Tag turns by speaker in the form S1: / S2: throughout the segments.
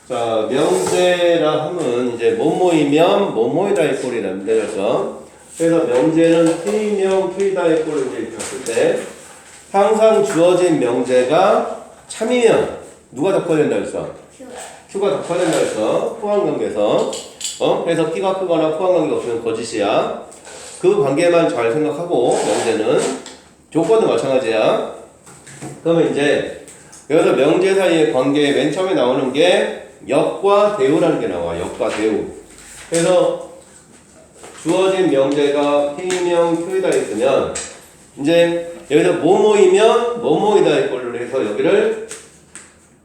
S1: 자, 명제라 하면 이제 뭐뭐이면 뭐뭐이다의 꼴이랍니다. 그래서 명제는 P명 Q이다의 꼴을 이제 이렇게 봤을 때 항상 주어진 명제가 참이면 누가 덮어야 된다 했어? Q가 덮어야 된다 했어. 포함관계에서. 그래서 P가 크거나 포함관계가 없으면 거짓이야. 그 관계만 잘 생각하고 명제는 조건도 마찬가지야. 그러면 이제 여기서 명제 사이의 관계에 맨 처음에 나오는 게 역과 대우라는 게 나와. 역과 대우. 그래서 주어진 명제가 P명 Q이다 있으면 이제 여기서 뭐뭐이면 뭐뭐이다의 꼴로 해서 여기를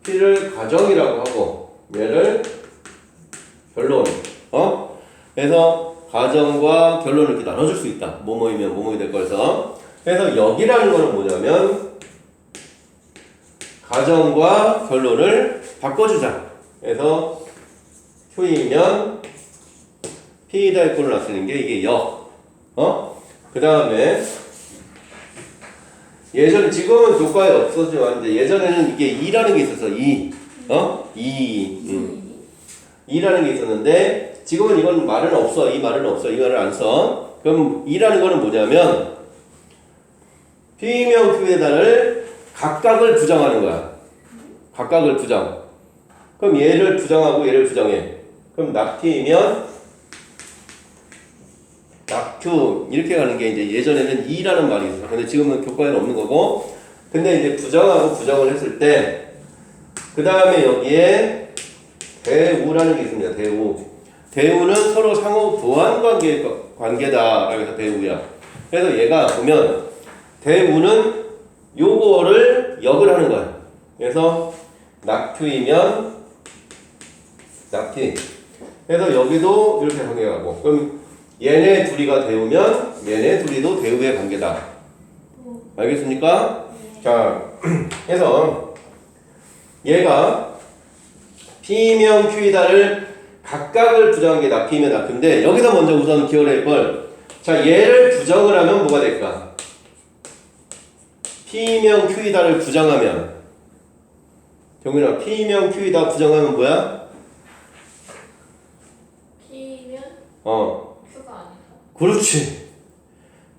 S1: P를 가정이라고 하고 얘를 결론. 그래서 가정과 결론을 이렇게 나눠줄 수 있다. 뭐뭐이면 뭐뭐이다 거에서. 그래서 여기라는 거는 뭐냐면 가정과 결론을 바꿔주자. 그래서 Q이면 P이다의 꼴을 나쓰는 게 이게 역. 그 다음에 지금은 교과에 없었지만 이제 예전에는 이게 2라는 게 있었어. 2라는 게 있었는데 지금은 이건 말은 없어. 이 말은 없어. 이 말을 안 써. 그럼 2라는 거는 뭐냐면 P명 Q에다를 각각을 부정하는 거야. 각각을 부정. 그럼 얘를 부정하고 얘를 부정해. 그럼 낙T이면 낙Q 이렇게 가는 게 이제 예전에는 2라는 말이 있어. 근데 지금은 교과에는 없는 거고. 근데 이제 부정하고 부정을 했을 때 그 다음에 여기에 대우라는 게 있습니다. 대우는 서로 상호 보완 관계다라고 해서 대우야. 그래서 얘가 보면 대우는 요거를 역을 하는 거야. 그래서 낙Q이면 낙T. 그래서 여기도 이렇게 관계가고. 그럼 얘네 둘이가 대우면 얘네 둘이도 대우의 관계다. 알겠습니까? 자, 그래서 얘가 P명 Q이다를 각각을 부정한 게 낙P면 낙Q인데 여기서 먼저 우선 기억할 걸. 자, 얘를 부정을 하면 뭐가 될까? P명 Q이다를 부정하면 정민아, P명 Q이다 부정하면 뭐야?
S2: P면 Q가 아니다.
S1: 그렇지.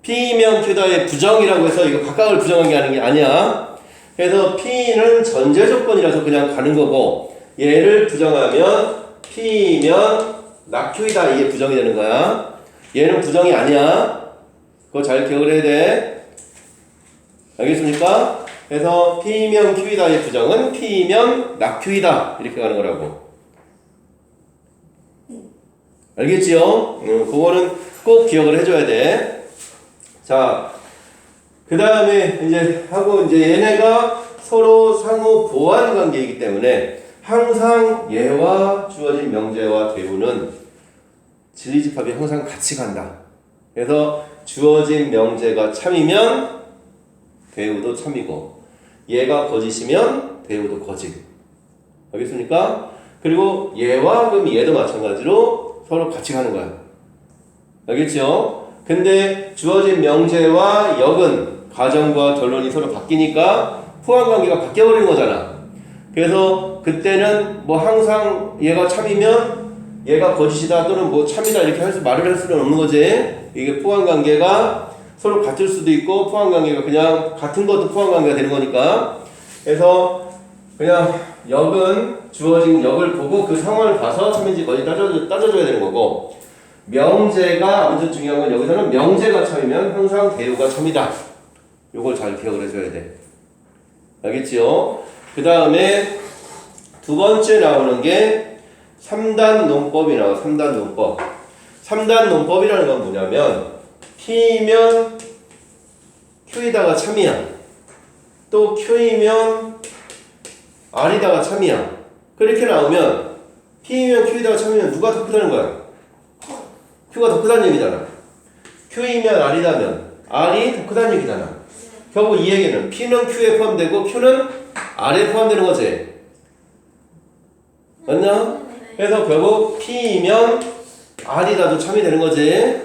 S1: P명 Q다의 부정이라고 해서 이거 각각을 부정한 게 아니야. 그래서 P는 전제 조건이라서 그냥 가는 거고 얘를 부정하면 P면 낙Q이다 이게 부정이 되는 거야. 얘는 부정이 아니야. 그거 잘 기억을 해야 돼. 알겠습니까? 그래서 P명 Q이다의 부정은 P면 낙Q이다 이렇게 가는 거라고. 알겠지요? 그거는 꼭 기억을 해줘야 돼. 자, 그 다음에 이제 얘네가 서로 상호 보완 관계이기 때문에 항상 얘와 주어진 명제와 대우는 진리집합이 항상 같이 간다. 그래서 주어진 명제가 참이면 대우도 참이고 얘가 거짓이면 대우도 거짓. 알겠습니까? 그리고 얘와 그럼 얘도 마찬가지로 서로 같이 가는 거야. 알겠죠? 근데 주어진 명제와 역은 가정과 결론이 서로 바뀌니까 포함관계가 바뀌어버리는 거잖아. 그래서 그때는 뭐 항상 얘가 참이면 얘가 거짓이다 또는 뭐 참이다 이렇게 말을 할 수는 없는 거지. 이게 포함관계가 서로 같을 수도 있고 포함관계가 그냥 같은 것도 포함관계가 되는 거니까. 그래서 그냥 역은 주어진 역을 보고 그 상황을 봐서 참인지 거짓 따져줘야 되는 거고 명제가 아무튼 중요한 건 여기서는 명제가 참이면 항상 대우가 참이다. 요걸 잘 기억을 해줘야 돼. 알겠지요? 그 다음에 두 번째 나오는 게 3단 논법이 나와. 3단 논법. 3단 논법이라는 건 뭐냐면 P면 Q이다가 참이야. 또 Q이면 R이다가 참이야. 그렇게 나오면 P면 Q이다가 참이면 누가 더 크다는 거야? Q가 더 크다는 얘기잖아. Q이면 R이다면 R이 더 크다는 얘기잖아. 결국 이 얘기는 P는 Q에 포함되고 Q는 R에 포함되는 거지. 맞나? 그래서 결국 P이면 R이다도 참이 되는 거지.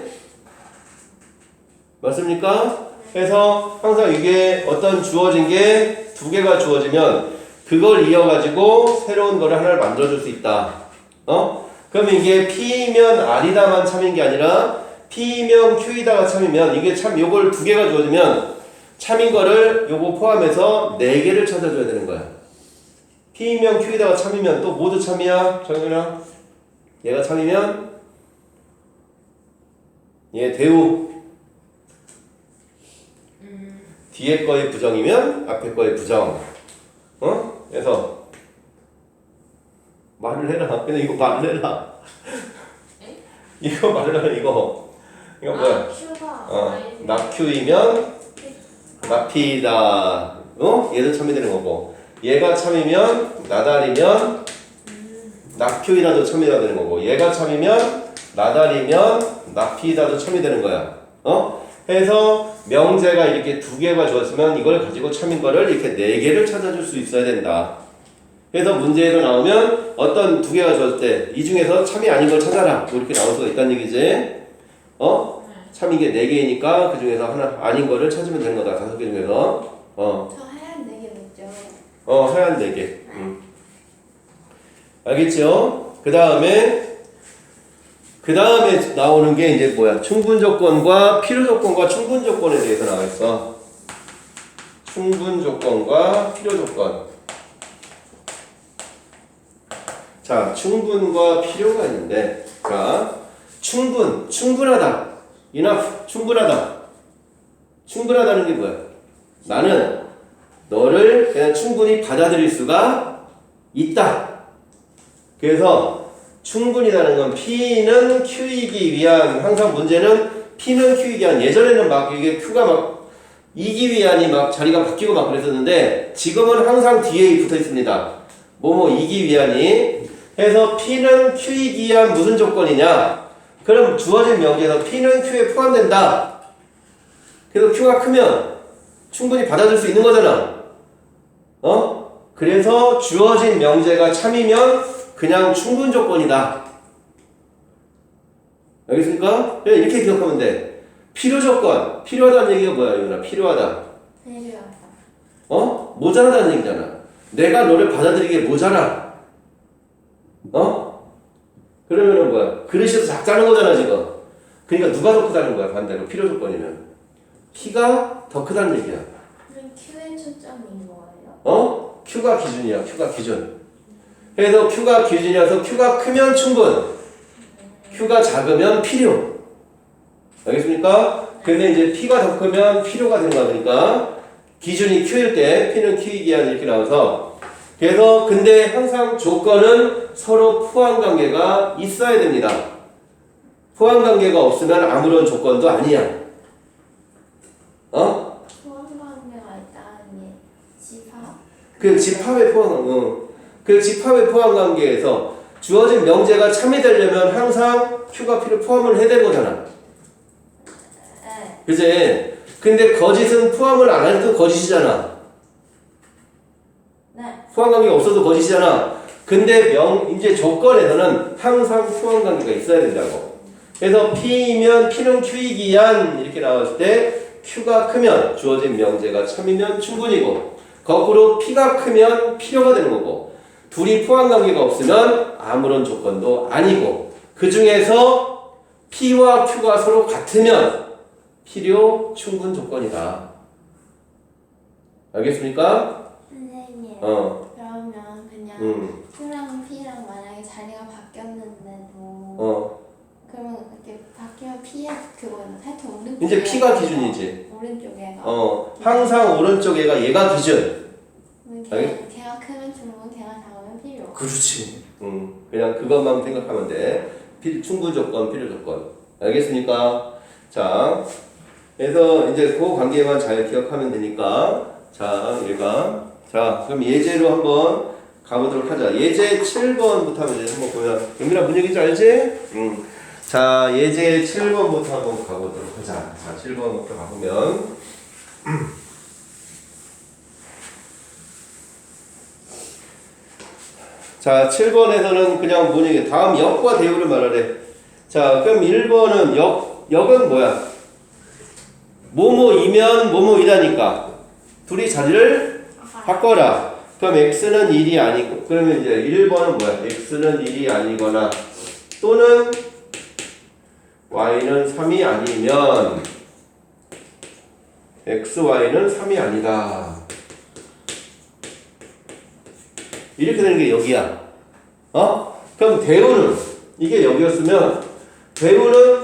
S1: 맞습니까? 그래서 항상 이게 어떤 주어진 게 두 개가 주어지면 그걸 이어가지고 새로운 거를 하나를 만들어줄 수 있다. 그러면 이게 P면 R이다만 참인 게 아니라 P면 Q이다가 참이면 이게 참 요걸 두 개가 주어지면 참인 거를 요거 포함해서 네 개를 찾아줘야 되는 거야. P면 Q이다가 참이면 또 모두 참이야. 정윤아. 얘가 참이면 얘 대우. 뒤에 거의 부정이면 앞에 거의 부정. 그래서 말을 해라. 그냥 이거 말을 해라. 이거 말을 해라. 이거 뭐야?
S2: 큐가
S1: 낙큐이면 나피다. 얘도 참이 되는 거고. 얘가 참이면 나달이면 낙큐이다도 참이가 되는 거고. 얘가 참이면 나달이면 나피다도 참이 되는 거야. 해서 명제가 이렇게 두 개가 주었으면 이걸 가지고 참인 거를 이렇게 네 개를 찾아줄 수 있어야 된다. 그래서 문제에서 나오면 어떤 두 개가 주었을 때 이 중에서 참이 아닌 걸 찾아라. 뭐 이렇게 나올 수가 있다는 얘기지. 참인 게 네 개이니까 그 중에서 하나 아닌 거를 찾으면 되는 거다. 다섯 개 중에서.
S2: 저 하얀 4개 묻죠?
S1: 하얀 네 개. 알겠죠? 그 다음에 나오는 게 이제 뭐야? 충분 조건과 필요 조건과 충분 조건에 대해서 나와 있어. 충분 조건과 필요 조건. 자, 충분과 필요가 있는데, 자, 충분하다. enough, 충분하다. 충분하다는 게 뭐야? 나는 너를 그냥 충분히 받아들일 수가 있다. 그래서 충분이라는 건 P는 Q이기 위한, 항상 문제는 P는 Q이기 위한, 예전에는 막 이게 Q가 막 이기 위한이 막 자리가 바뀌고 막 그랬었는데 지금은 항상 뒤에 붙어 있습니다. 뭐뭐 이기 위한이. 해서 P는 Q이기 위한 무슨 조건이냐? 그럼 주어진 명제에서 P는 Q에 포함된다. 그래서 Q가 크면 충분히 받아들일 수 있는 거잖아. 그래서 주어진 명제가 참이면 그냥 충분 조건이다. 알겠습니까? 이렇게 기억하면 돼. 필요 조건. 필요하다는 얘기가 뭐야, 이거나? 필요하다.
S2: 필요하다.
S1: 모자라다는 얘기잖아. 내가 너를 받아들이기에 모자라. 그러면은 뭐야? 그릇이 작다는 거잖아, 지금. 그러니까 누가 더 크다는 거야, 반대로. 필요 조건이면. P가 더 크다는 얘기야.
S2: 그럼 Q의 초점인 거예요?
S1: Q가 기준이야, Q가 기준. 그래서 Q가 기준이라서 Q가 크면 충분, Q가 작으면 필요. 알겠습니까? 근데 이제 P가 더 크면 필요가 되는 거니까 기준이 Q일 때 P는 Q이기 위한 이렇게 나와서 그래서 근데 항상 조건은 서로 포함 관계가 있어야 됩니다. 포함 관계가 없으면 아무런 조건도 아니야.
S2: 포함관계가 있다는 게 집합?
S1: 그 집합의 포함 관계에서 주어진 명제가 참이 되려면 항상 Q가 P를 포함을 해야 되는 거잖아.
S2: 네.
S1: 그치? 근데 거짓은 포함을 안 해도 거짓이잖아.
S2: 네.
S1: 포함 관계가 없어도 거짓이잖아. 근데 이제 조건에서는 항상 포함 관계가 있어야 된다고. 그래서 P면 P는 Q이기 위한 이렇게 나왔을 때 Q가 크면 주어진 명제가 참이면 충분이고 거꾸로 P가 크면 필요가 되는 거고 둘이 포함 관계가 없으면 아무런 조건도 아니고 그 중에서 P와 Q가 서로 같으면 필요 충분 조건이다. 알겠습니까?
S2: 선생님. 그러면 그냥 Q랑 P랑 만약에 자리가 바뀌었는데도 그러면 이렇게 바뀌면 P의 그거는 하여튼 오른쪽에
S1: 이제 P가 기준이지.
S2: 오른쪽에가
S1: 항상 오른쪽 얘가 얘가 기준.
S2: 걔가 크면 충분, 걔가 작으면 필요.
S1: 그렇지. 그냥 그것만 생각하면 돼. 충분 조건, 필요 조건. 알겠습니까? 자, 그래서 이제 그 관계만 잘 기억하면 되니까. 자, 얘가. 자, 그럼 예제로 한번 가보도록 하자. 예제 7번부터 한번 한번 보면. 영민아 무슨 얘기인지 알지? 자, 예제 7번부터 한번 가보도록 하자. 자, 7번부터 가보면. 자, 7번에서는 그냥 뭐니, 다음 역과 대우를 말하래. 자, 그럼 1번은 역은 뭐야? 뭐뭐이면 뭐뭐이라니까. 둘이 자리를 바꿔라. 그럼 x는 1이 아니고 그러면 이제 1번은 뭐야? x는 1이 아니거나 또는 y는 3이 아니면 x, y는 3이 아니다. 이렇게 되는 게 여기야. 그럼 대우는 이게 여기였으면 대우는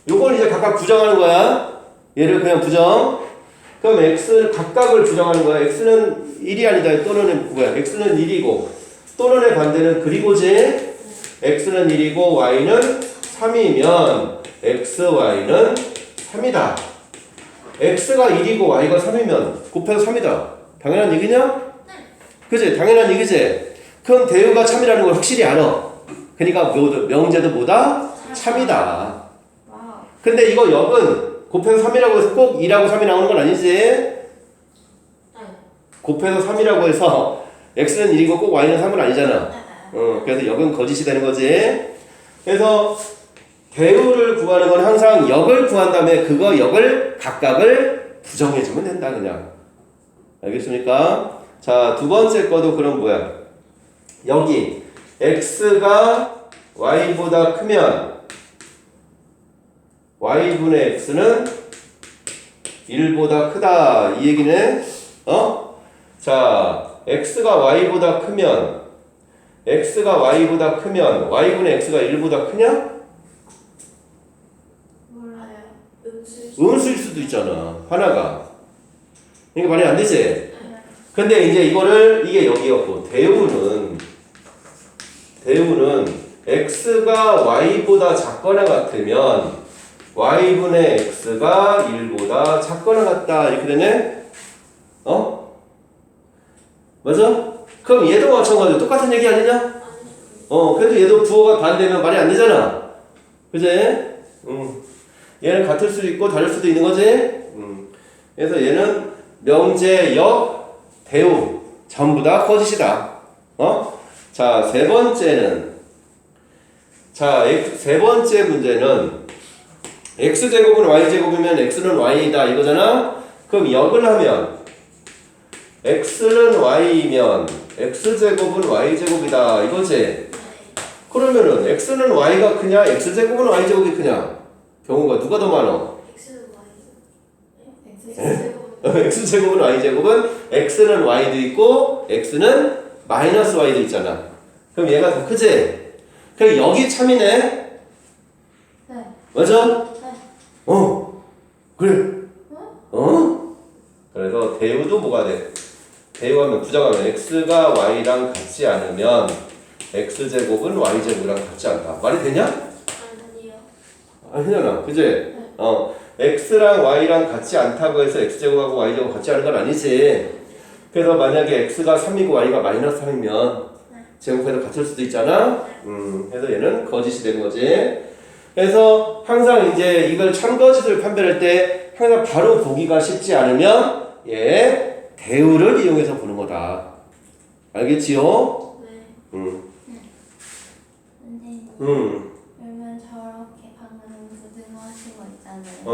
S1: 요걸 이제 각각 부정하는 거야. 얘를 그냥 부정. 그럼 x 각각을 부정하는 거야. x는 1이 아니다. 또는 뭐야? x는 1이고 또는의 반대는 그리고지. x는 1이고 y는 3이면 x, y는 3이다. x가 1이고 y가 3이면 곱해서 3이다. 당연한 얘기냐? 그치? 당연한 얘기지? 그럼 대우가 참이라는 걸 확실히 알아. 그러니까 명제도 뭐다? 참이다.
S2: 와우.
S1: 근데 이거 역은 곱해서 3이라고 해서 꼭 2라고 3이 나오는 건 아니지? 곱해서 3이라고 해서 x는 1이고 꼭 y는 3은 아니잖아. 그래서 역은 거짓이 되는 거지. 그래서 대우를 구하는 건 항상 역을 구한 다음에 그거 역을 각각을 부정해주면 된다 그냥. 알겠습니까? 자, 두 번째 거도 그럼 뭐야? 여기 x가 y보다 크면 y분의 x는 1보다 크다 이 얘기네. 자, x가 y보다 크면 y분의 x가 1보다 크냐?
S2: 몰라요.
S1: 음수일 수도 있잖아. 하나가. 이게 말이 안 되지? 근데 이제 이게 여기였고 대우는 x가 y보다 작거나 같으면 y분의 x가 1보다 작거나 같다 이렇게 되네? 맞아? 그럼 얘도 마찬가지로 똑같은 얘기 아니냐? 그래도 얘도 부호가 반대면 말이 안 되잖아. 그지? 얘는 같을 수도 있고 다를 수도 있는 거지? 그래서 얘는 명제, 역, 대우 전부 다 거짓이다. 자, 세 번째 문제는 x제곱은 y제곱이면 x는 y이다 이거잖아? 그럼 역을 하면 x는 y이면 x제곱은 y제곱이다 이거지? 그러면은 x는 y가 크냐 x제곱은 y제곱이 크냐? 경우가 누가 더 많아? x제곱은 y제곱은 x는 y도 있고 x는 마이너스 y도 있잖아. 그럼 얘가 더 크지? 그럼 여기 참이네?
S2: 네.
S1: 맞아?
S2: 네.
S1: 그래. 그래서 대우도 뭐가 돼? 대우하면 부정하면 x가 y랑 같지 않으면 x제곱은 y제곱이랑 같지 않다. 말이 되냐?
S2: 아니요.
S1: 아니잖아. 그지? x랑 y랑 같지 않다고 해서 x제곱하고 y제곱 같지 않은 건 아니지. 그래서 만약에 x가 3이고 y가 마이너스 3이면 제곱해서 같을 수도 있잖아. 그래서 얘는 거짓이 되는 거지. 그래서 항상 이제 이걸 참거짓을 판별할 때 항상 바로 보기가 쉽지 않으면 얘 대우를 이용해서 보는 거다. 알겠지요?
S2: 네. 선생님. 그러면 저렇게 방금 고등어하신 거 있잖아요.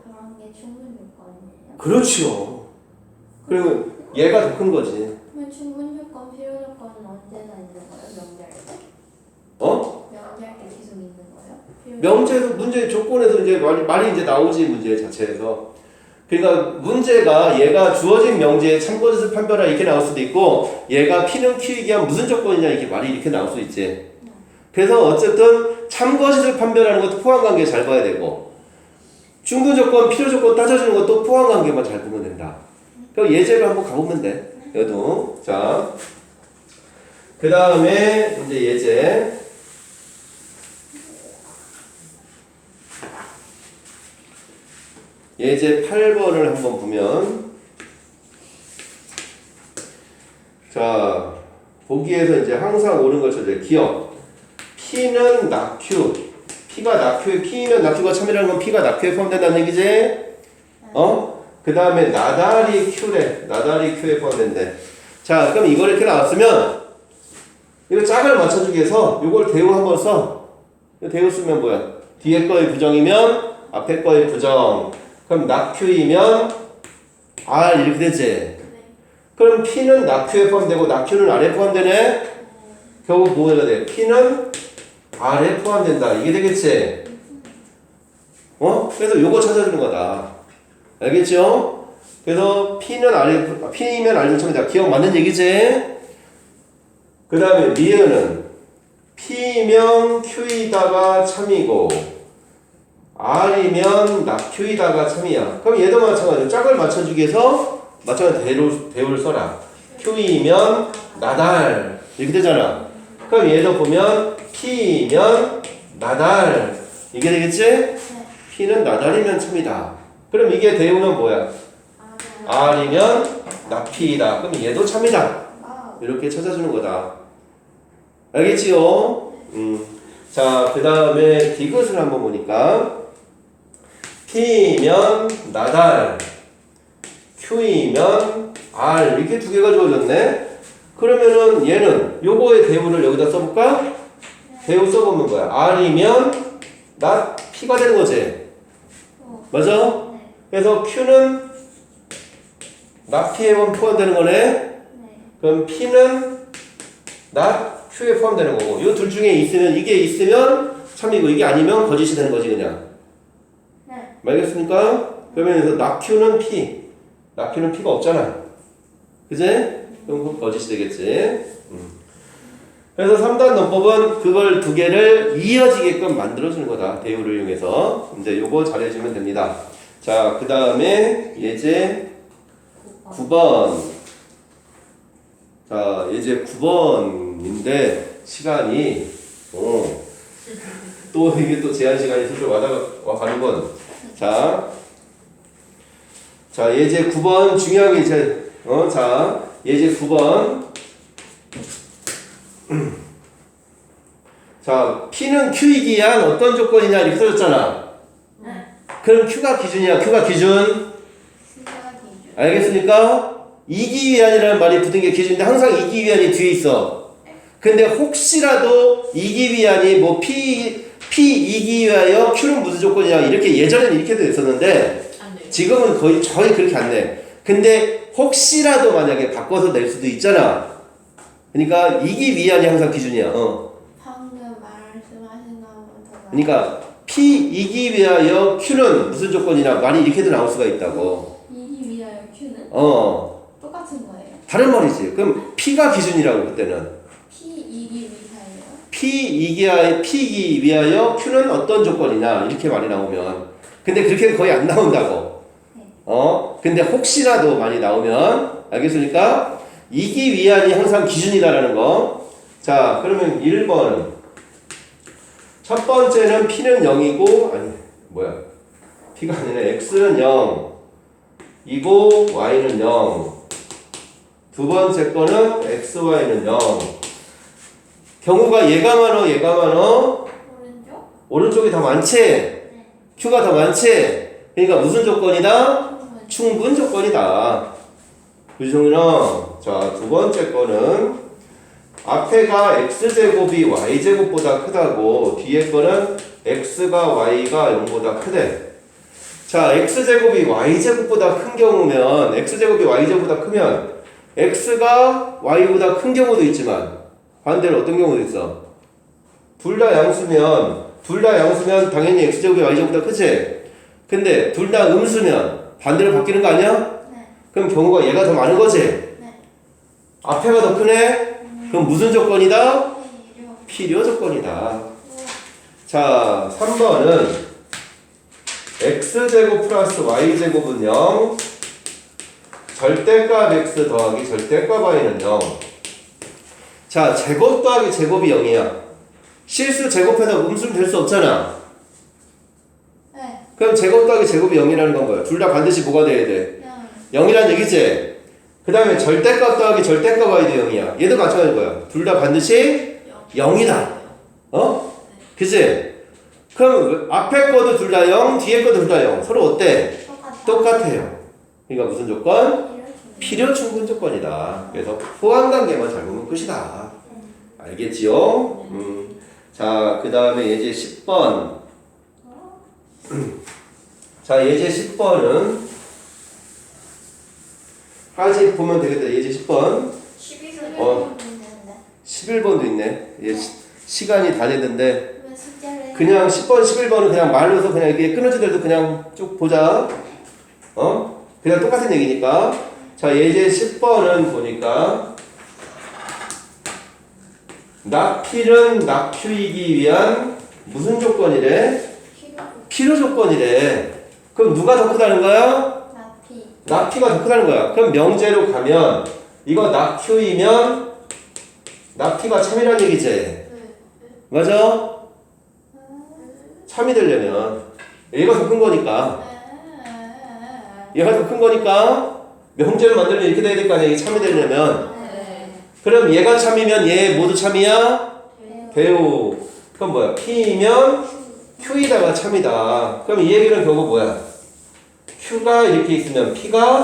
S2: 그런 게 충분 요건이에요.
S1: 그렇지요. 그리고 얘가 더 큰 거지.
S2: 그러면 충분 요건, 필요 요건은 언제나 있는 거예요? 명제할 때? 명제할 때 계속 있는 거예요? 필요
S1: 명제에서 문제 조건에서 이제 말이 이제 나오지 문제 자체에서. 그러니까 문제가 얘가 주어진 명제에 참거짓을 판별하라 이렇게 나올 수도 있고 얘가 P는 Q이기 위한 무슨 조건이냐 이렇게 말이 이렇게 나올 수 있지. 그래서 어쨌든 참거짓을 판별하는 것도 포함관계 잘 봐야 되고 충분 조건, 필요 조건 따져주는 것도 포함관계만 잘 보면 된다. 그럼 예제를 한번 가보면 돼. 여도. 자, 그 다음에 이제 예제. 예제 8번을 한번 보면 자 보기에서 이제 항상 오는 걸 쳐줘요. 기억 P는 낙Q P가 낙Q에 P면 낙Q가 참이라는 건 P가 낙Q에 포함된다는 얘기지? 그 다음에 나달이 Q래 나달이 Q에 포함된대. 자 그럼 이걸 이렇게 나왔으면 이거 짝을 맞춰주기 위해서 이걸 대우 한번 써. 대우 쓰면 뭐야? 뒤에 거의 부정이면 앞에 거의 부정. 그럼 낙Q이면 R 이렇게 되지? 그럼 P는 낙Q에 포함되고 낙Q는 R에 포함되네? 결국 뭐가 돼? P는 R에 포함된다. 이게 되겠지? 그래서 요거 찾아주는 거다. 알겠죠? 그래서 P는 P면 R는 처음이다. 기억 맞는 얘기지? 그 다음에 미은은 P면 Q이다가 참이고 R이면 낙Q이다가 참이야. 그럼 얘도 마찬가지로 짝을 맞춰주기 위해서 마찬가지로 대우를 써라. Q이면 나달 이렇게 되잖아. 그럼 얘도 보면 P면 나달 이게 되겠지? P는 나달이면 참이다. 그럼 이게 대우는 뭐야? R이면 낙P이다. 그럼 얘도 참이다. 이렇게 찾아주는 거다. 알겠지요? 자, 그 다음에 디귿을 한번 보니까 P면 나달, Q이면 R 이렇게 두 개가 주어졌네. 그러면은 얘는 요거의 대우를 여기다 써볼까? 대우 써보면 뭐야? R이면 나 P가 되는 거지. 맞아? 그래서 Q는 나 P에 포함되는 거네. 그럼 P는 나 Q에 포함되는 거고. 이 둘 중에 있으면 이게 있으면 참이고 이게 아니면 거짓이 되는 거지 그냥. 알겠습니까? 그러면 여기서 나 Q는 P. 나 Q는 P가 없잖아. 그지? 그럼 거짓이 되겠지. 그래서 3단 논법은 그걸 두 개를 이어지게끔 만들어주는 거다. 대우를 이용해서. 이제 요거 잘해주면 됩니다. 자, 그 다음에 예제 9번. 자, 예제 9번인데 시간이 또 이게 또 제한 시간이 슬슬 와 가는군. 자, 예제 9번 중요한 게 이제 자, 예제 9번. 자, P는 Q이기 위한 어떤 조건이냐 이렇게 써줬잖아. 그럼 Q가 기준이야. Q가 기준. 알겠습니까? 이기 위한이라는 말이 붙은 게 기준인데 항상 이기 위한이 뒤에 있어. 근데 혹시라도 이기 위한이 뭐 P 이기 위하여 Q는 무슨 조건이냐 이렇게 예전에는 이렇게도 했었는데 지금은 거의 그렇게 안 내. 근데 혹시라도 만약에 바꿔서 낼 수도 있잖아. 그러니까 이기 위한이 항상 기준이야.
S2: 방금 말씀하신 거 한번 더.
S1: 그러니까 P 이기 위하여 Q는 무슨 조건이냐 말이 이렇게도 나올 수가 있다고.
S2: 이기 위하여 Q는? 똑같은 거예요?
S1: 다른 말이지. 그럼 P가 기준이라고 그때는.
S2: P 이기 위하여?
S1: P 이기 위하여 Q는 어떤 조건이냐 이렇게 말이 나오면. 근데 그렇게 거의 안 나온다고. 근데 혹시라도 많이 나오면 알겠습니까? 이기 위한이 항상 기준이다라는 거. 자, 그러면 1번. 첫 번째는 P는 0이고 P가 아니라 X는 0 이고 Y는 0. 두 번째 거는 X, Y는 0. 경우가 얘가 많어, 얘가 많어?
S2: 오른쪽?
S1: 오른쪽이 더 많지? Q가 더 많지? 그러니까 무슨 조건이다? 충분 조건이다. 유정이랑 자, 두 번째 거는 앞에가 x제곱이 y제곱보다 크다고 뒤에 거는 x가 y가 0보다 크대. 자, x제곱이 y제곱보다 큰 경우면 x제곱이 y제곱보다 크면 x가 y보다 큰 경우도 있지만 반대로 어떤 경우도 있어? 둘 다 양수면 당연히 x제곱이 y제곱보다 크지? 근데 둘 다 음수면 반대로 바뀌는 거 아니야? 그럼 경우가 얘가 더 많은 거지? 앞에가 더 크네? 그럼 무슨 조건이다? 필요 조건이다. 자, 3번은 x제곱 플러스 y제곱은 0 절대값 x 더하기 절대값 y는 0. 자, 제곱 더하기 제곱이 0이야. 실수 제곱해서 음수는 될 수 없잖아. 그럼 제곱 더하기 제곱이 0이라는 건 뭐야? 둘 다 반드시 뭐가 돼야 돼? 0이란 얘기지? 그 다음에 절대값 더하기 절대값 y도 0이야. 얘도 마찬가지인 거야. 둘 다 반드시 0이다. 그치? 그럼 앞에 거도 둘 다 0, 뒤에 거도 둘 다 0. 서로 어때? 똑같아요. 그러니까 무슨 조건? 필요 충분 조건이다. 그래서 포함관계만 잘 보면 끝이다. 알겠지요? 자, 그 다음에 예제 10번. 자, 예제 10번은 까지 보면 되겠다. 예제 10번.
S2: 12분
S1: 어.
S2: 되는데
S1: 11번도 있네. 시간이 다 됐는데
S2: 왜 숫자를
S1: 그냥 10번, 11번은 그냥 말로서 그냥 이게 끊어지더라도 그냥 쭉 보자. 그냥 똑같은 얘기니까. 자, 예제 10번은 보니까 낙필은 낙휴이기 위한 무슨 조건이래? 필요 조건이래. 그럼 누가 더 크다는 거야?
S2: 나피
S1: 낙피가 더 크다는 거야. 그럼 명제로 가면 이거 낙휴이면 낙피가 참이라는 얘기지. 맞아? 참이 되려면 얘가 더 큰 거니까 얘가 더 큰 거니까 명제를 만들면 이렇게 돼야 될 거 아니야. 이게 참이 되려면. 그럼 얘가 참이면 얘 모두 참이야? 배우. 그럼 뭐야? P이면 Q이다가 참이다. 그럼 이 얘기는 결국 뭐야? Q가 이렇게 있으면 P가